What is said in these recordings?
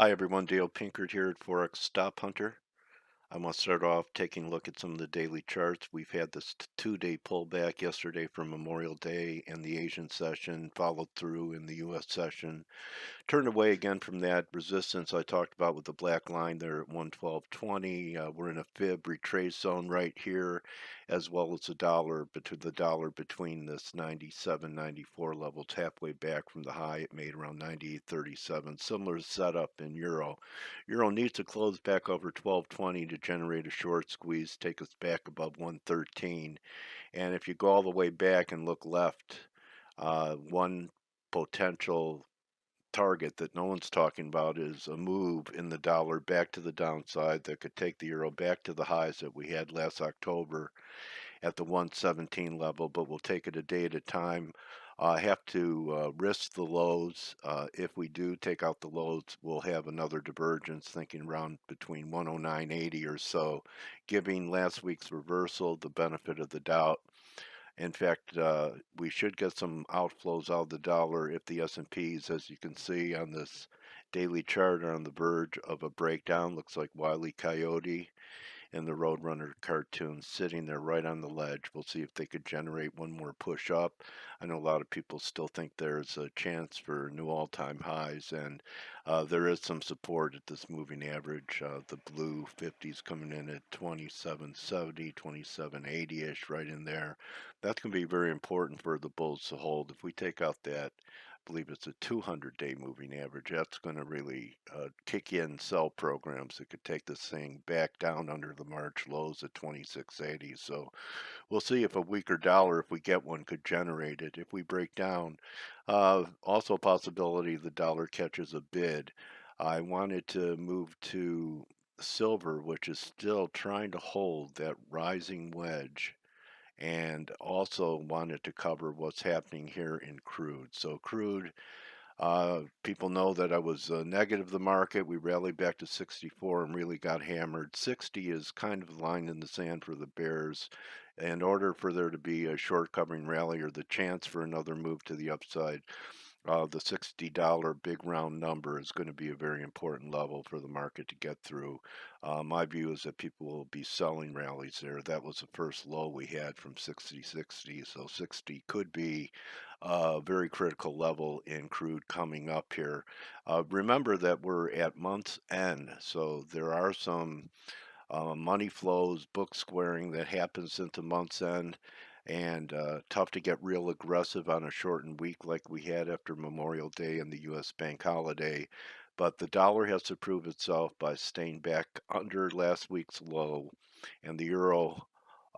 Hi everyone, Dale Pinkert here at Forex Stop Hunter. I want to start off taking a look at some of the daily charts. We've had this two-day pullback yesterday for Memorial Day and the Asian session, followed through in the U.S. session. Turned away again from that resistance I talked about with the black line there at 112.20. We're in a fib retrace zone right here, as well as the dollar between this 97, 94 levels, halfway back from the high it made around 98.37. Similar setup in euro. Euro needs to close back over 12.20 to generate a short squeeze, take us back above 113. And if you go all the way back and look left, one potential target that no one's talking about is a move in the dollar back to the downside that could take the euro back to the highs that we had last October at the 117 level, but we'll take it a day at a time. I have to risk the lows. If we do take out the lows, we'll have another divergence, thinking around between 109.80 or so, giving last week's reversal the benefit of the doubt. In fact, we should get some outflows out of the dollar if the S&Ps, as you can see on this daily chart, are on the verge of a breakdown. Looks like Wile E. Coyote in the Roadrunner cartoon sitting there right on the ledge. We'll see if they could generate one more push up. I know a lot of people still think there's a chance for new all-time highs, and there is some support at this moving average. The blue 50s coming in at 2770, 2780-ish, right in there. That's going to be very important for the bulls to hold. If we take out that, I believe it's a 200-day moving average. That's going to really kick in sell programs that could take this thing back down under the March lows at 2680. So we'll see if a weaker dollar, if we get one, could generate it. If we break down, also a possibility the dollar catches a bid. I wanted to move to silver, which is still trying to hold that rising wedge, and also wanted to cover what's happening here in crude. So crude, people know that I was negative the market. We rallied back to 64 and really got hammered. 60 is kind of the line in the sand for the bears. In order for there to be a short covering rally or the chance for another move to the upside, the $60 big round number is going to be a very important level for the market to get through. My view is that people will be selling rallies there. That was the first low we had from 60.60, so 60 could be a very critical level in crude coming up here. Remember that we're at month's end, so there are some money flows, book squaring that happens into month's end, and tough to get real aggressive on a shortened week like we had after Memorial Day and the U.S. bank holiday. But the dollar has to prove itself by staying back under last week's low, and the euro.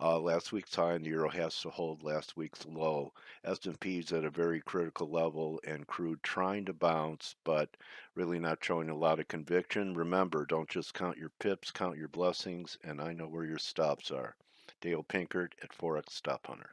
Last week's high and the euro has to hold last week's low. S&P's at a very critical level and crude trying to bounce, but really not showing a lot of conviction. Remember, don't just count your pips, count your blessings, and I know where your stops are. Dale Pinkert at Forex Stop Hunter.